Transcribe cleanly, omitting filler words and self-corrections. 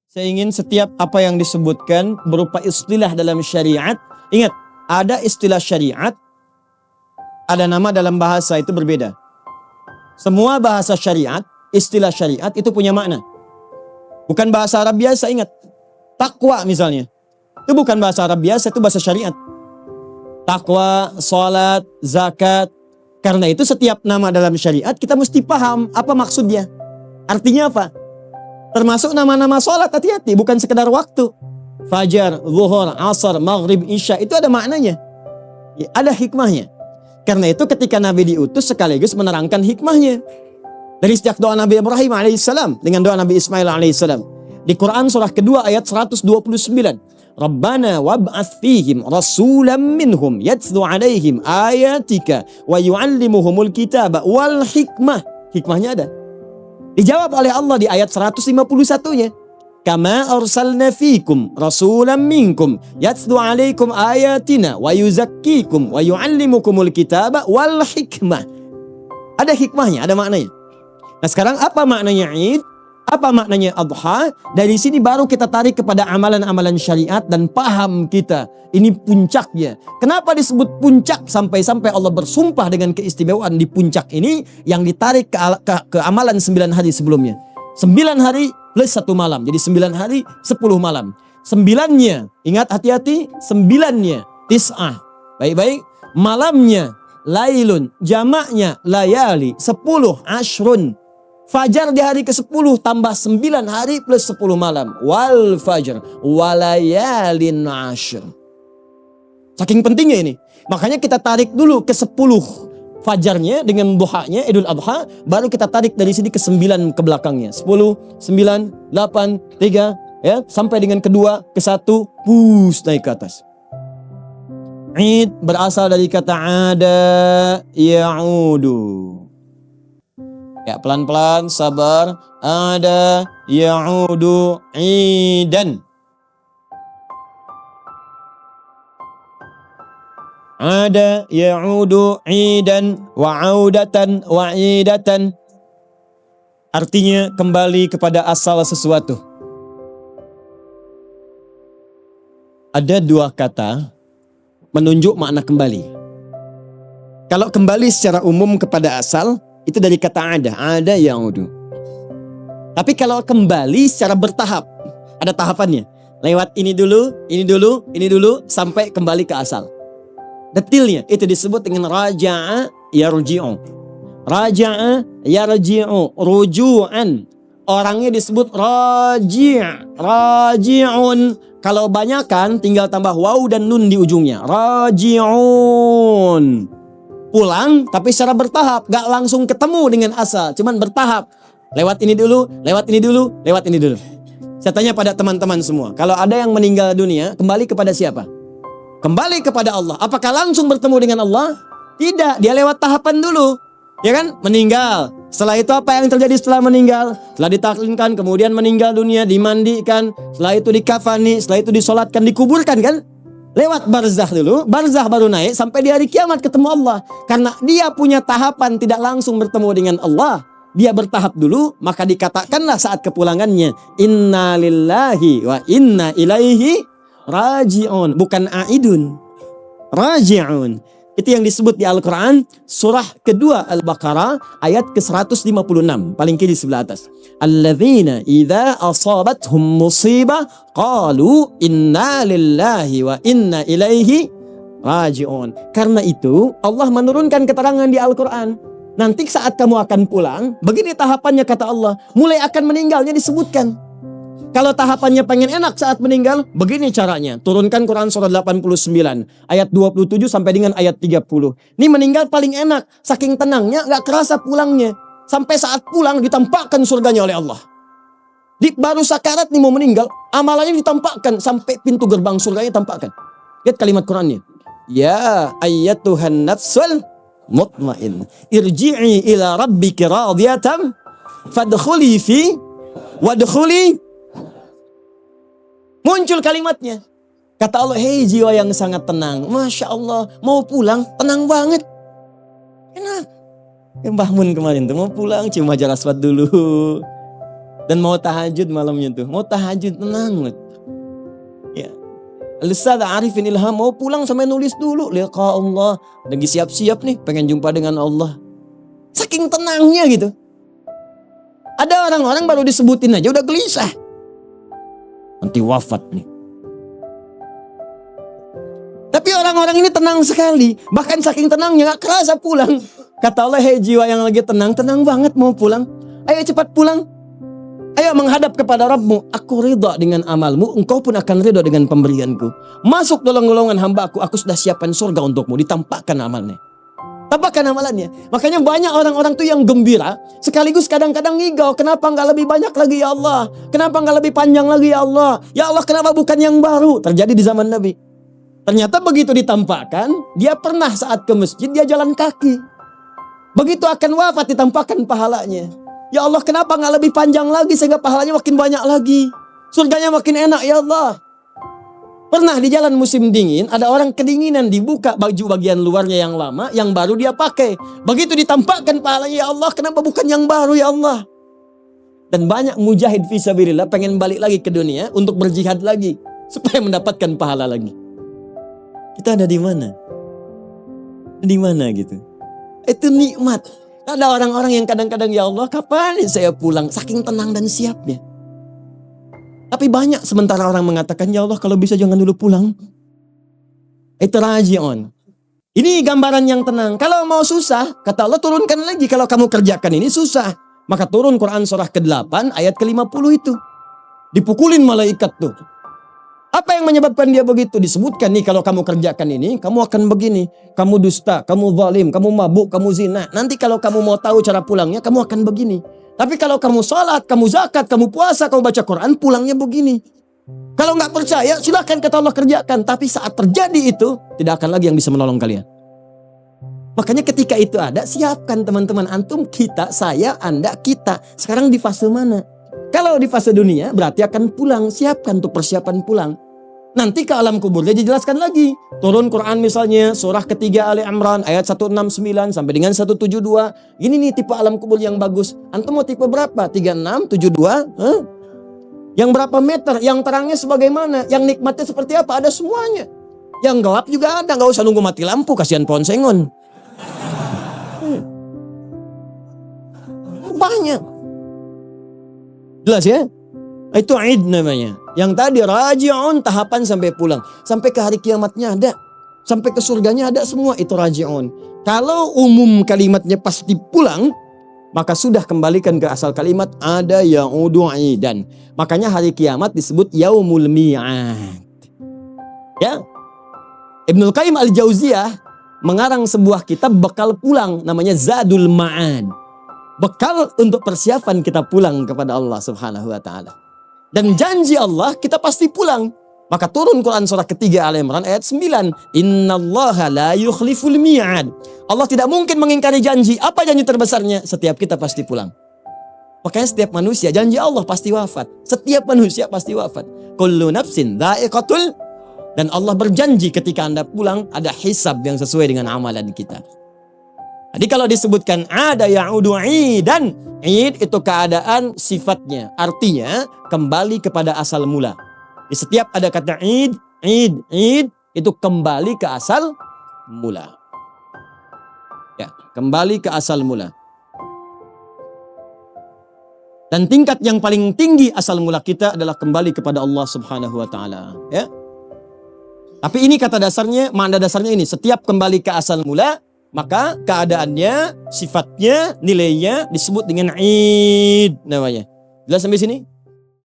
Saya ingin setiap apa yang disebutkan berupa istilah dalam syariat. Ingat, ada istilah syariat, ada nama dalam bahasa, itu berbeda. Semua bahasa syariat, istilah syariat itu punya makna. Bukan bahasa Arab biasa, ingat. Takwa misalnya. Itu bukan bahasa Arab biasa, itu bahasa syariat. Takwa, salat, zakat. Karena itu setiap nama dalam syariat kita mesti paham apa maksudnya. Artinya apa? Termasuk nama-nama salat, hati-hati, bukan sekedar waktu. Fajar, zuhur, asar, maghrib, isya, itu ada maknanya. Ada hikmahnya. Karena itu ketika Nabi diutus sekaligus menerangkan hikmahnya. Dari sejak doa Nabi Ibrahim alaihissalam dengan doa Nabi Ismail alaihissalam. Di Quran surah kedua ayat 129. Rabbana wab'ats fihim rasulam minhum yatlu alaihim ayatika wa yu'allimuhumul kitaba wal hikmah. Hikmahnya ada. Dijawab oleh Allah di ayat 151-nya. Kama arsalna fikum rasulan minkum yatlu alaikum ayatina wa yuzakkikum wa yu'allimukumul kitaba wal hikmah. Ada hikmahnya, ada maknanya. Nah sekarang apa maknanya Id? Apa maknanya Adha? Dari sini baru kita tarik kepada amalan-amalan syariat dan paham kita. Ini puncaknya. Kenapa disebut puncak? Sampai-sampai Allah bersumpah dengan keistimewaan di puncak ini yang ditarik ke amalan 9 hari sebelumnya. 9 hari plus 1 malam. Jadi 9 hari 10 malam. 9-nya, ingat hati-hati, 9-nya tis'ah. Baik-baik. Malamnya lailun, jamaknya layali, 10 ashrun. Fajar di hari ke-10 tambah 9 hari plus 10 malam. Wal fajar walayalin ashr. Saking pentingnya ini. Makanya kita tarik dulu ke 10 fajarnya dengan duhanya Idul Adha. Baru kita tarik dari sini ke 9 ke belakangnya. 10, 9, 8, 3. Ya, sampai dengan kedua, ke-1. Pus naik ke atas. Id berasal dari kata ada ya'udu. Ya, pelan-pelan, sabar. Ada ya'udu idan. Ada ya'udu idan wa'audatan wa'idatan. Artinya kembali kepada asal sesuatu. Ada 2 kata menunjuk makna kembali. Kalau kembali secara umum kepada asal, itu dari kata ada ya'udu. Tapi kalau kembali secara bertahap, ada tahapannya. Lewat ini dulu, ini dulu, ini dulu, sampai kembali ke asal. Detilnya, itu disebut dengan raja'a yarji'u. Raja'a yarji'u, ruju'an. Orangnya disebut raji', raji'un. Kalau banyakan tinggal tambah waw dan nun di ujungnya. Raji'un. Pulang tapi secara bertahap, gak langsung ketemu dengan asal, cuman bertahap. Lewat ini dulu, lewat ini dulu, lewat ini dulu. Saya tanya pada teman-teman semua, kalau ada yang meninggal dunia, kembali kepada siapa? Kembali kepada Allah. Apakah langsung bertemu dengan Allah? Tidak, dia lewat tahapan dulu. Ya kan? Meninggal. Setelah itu apa yang terjadi setelah meninggal? Setelah ditaklimkan, kemudian meninggal dunia, dimandikan, setelah itu dikafani, setelah itu disolatkan, dikuburkan kan? Lewat barzah dulu, barzah baru naik sampai di hari kiamat ketemu Allah. Karena dia punya tahapan tidak langsung bertemu dengan Allah. Dia bertahap dulu, maka dikatakanlah saat kepulangannya, inna lillahi wa inna ilaihi raji'un. Bukan aidun, raji'un. Itu yang disebut di Al-Quran, surah kedua Al-Baqarah, ayat ke-156, paling kiri sebelah atas. Alladzina idza asabathum musibah qalu inna lillahi wa inna ilaihi raji'un. Karena itu Allah menurunkan keterangan di Al-Quran. Nanti saat kamu akan pulang, begini tahapannya kata Allah. Mulai akan meninggalnya disebutkan. Kalau tahapannya pengen enak saat meninggal, begini caranya. Turunkan Quran surah 89, ayat 27 sampai dengan ayat 30. Ini meninggal paling enak. Saking tenangnya, gak kerasa pulangnya. Sampai saat pulang ditampakkan surganya oleh Allah. Baru sakarat nih mau meninggal, amalannya ditampakkan. Sampai pintu gerbang surganya tampakkan. Lihat kalimat Qurannya. Ya ayyatuhan nafsul mutmain. Irji'i ila rabbiki radiyatan. Fadkhuli fi wadkhuli. Muncul kalimatnya. Kata Allah, hei jiwa yang sangat tenang. Masya Allah, mau pulang, tenang banget. Enak. Mbah Mun kemarin tuh mau pulang, cium Hajar Aswad dulu. Dan mau tahajud malamnya tuh. Mau tahajud tenang banget. Ya. Al-Ustaz Arifin Ilham mau pulang sampai nulis dulu. Liqa Allah. Lagi siap-siap nih pengen jumpa dengan Allah. Saking tenangnya gitu. Ada orang-orang baru disebutin aja udah gelisah. Nanti wafat nih. Tapi orang-orang ini tenang sekali. Bahkan saking tenangnya gak kerasa pulang. Kata Allah, hei jiwa yang lagi tenang, tenang banget mau pulang. Ayo cepat pulang. Ayo menghadap kepada Rabbmu. Aku ridha dengan amalmu, engkau pun akan ridha dengan pemberianku. Masuk dalam golongan hamba aku sudah siapkan surga untukmu. Ditampakkan amalnya. Tampakkan amalannya. Makanya banyak orang-orang tuh yang gembira, sekaligus kadang-kadang ngigau. Kenapa gak lebih banyak lagi ya Allah? Kenapa gak lebih panjang lagi ya Allah? Ya Allah, kenapa bukan yang baru? Terjadi di zaman Nabi. Ternyata begitu ditampakkan, dia pernah saat ke masjid, dia jalan kaki. Begitu akan wafat ditampakkan pahalanya. Ya Allah, kenapa gak lebih panjang lagi sehingga pahalanya makin banyak lagi? Surganya makin enak ya Allah. Pernah di jalan musim dingin, ada orang kedinginan, dibuka baju bagian luarnya yang lama, yang baru dia pakai. Begitu ditampakkan pahalanya, ya Allah, kenapa bukan yang baru ya Allah? Dan banyak mujahid fisabilillah pengen balik lagi ke dunia untuk berjihad lagi. Supaya mendapatkan pahala lagi. Kita ada di mana? Di mana gitu? Itu nikmat. Ada orang-orang yang kadang-kadang ya Allah kapan saya pulang? Saking tenang dan siapnya. Tapi banyak sementara orang mengatakan ya Allah kalau bisa jangan dulu pulang. Itu raji'un. Ini gambaran yang tenang. Kalau mau susah, kata Allah turunkan lagi. Kalau kamu kerjakan ini susah. Maka turun Quran surah ke-8 ayat ke-50 itu. Dipukulin malaikat tuh. Apa yang menyebabkan dia begitu? Disebutkan nih kalau kamu kerjakan ini, kamu akan begini. Kamu dusta, kamu zalim, kamu mabuk, kamu zina. Nanti kalau kamu mau tahu cara pulangnya, kamu akan begini. Tapi kalau kamu salat, kamu zakat, kamu puasa, kamu baca Quran, pulangnya begini. Kalau nggak percaya, silakan kata Allah kerjakan. Tapi saat terjadi itu, tidak akan lagi yang bisa menolong kalian. Makanya ketika itu ada, siapkan teman-teman antum, kita, saya, anda, kita. Sekarang di fase mana? Kalau di fase dunia berarti akan pulang. Siapkan tuh persiapan pulang. Nanti ke alam kubur dia dijelaskan lagi. Turun Quran misalnya surah ketiga Ali Imran ayat 169 sampai dengan 172. Ini nih tipe alam kubur yang bagus. Antum mau tipe berapa? 36, 72? Huh? Yang berapa meter? Yang terangnya sebagaimana? Yang nikmatnya seperti apa? Ada semuanya. Yang gelap juga ada. Gak usah nunggu mati lampu. Kasihan pohon sengon. Banyak. Jelas ya? Itu Id namanya. Yang tadi raji'un, tahapan sampai pulang. Sampai ke hari kiamatnya ada. Sampai ke surganya ada semua. Itu raji'un. Kalau umum kalimatnya pasti pulang, maka sudah kembalikan ke asal kalimat ada ya'udu idan. Makanya hari kiamat disebut yaumul mi'ad. Ya. Ibnul Qayyim al-Jauziyah mengarang sebuah kitab bekal pulang namanya Zadul Ma'ad. Bekal untuk persiapan kita pulang kepada Allah Subhanahu wa taala. Dan janji Allah kita pasti pulang. Maka turun Quran surah ketiga Al Imran ayat 9. Innallaha la yukhliful mi'ad. Allah tidak mungkin mengingkari janji. Apa janji terbesarnya? Setiap kita pasti pulang. Makanya setiap manusia janji Allah pasti wafat. Setiap manusia pasti wafat. Kullu nafsin dha'iqatul. Dan Allah berjanji ketika Anda pulang ada hisab yang sesuai dengan amalan kita. Jadi kalau disebutkan ada ya'udu idan, id itu keadaan sifatnya. Artinya kembali kepada asal mula. Di setiap ada kata id itu kembali ke asal mula. Ya, kembali ke asal mula. Dan tingkat yang paling tinggi asal mula kita adalah kembali kepada Allah Subhanahu wa taala, ya. Tapi ini kata dasarnya, makna dasarnya ini, setiap kembali ke asal mula maka keadaannya, sifatnya, nilainya disebut dengan id namanya. Jelas sampai sini?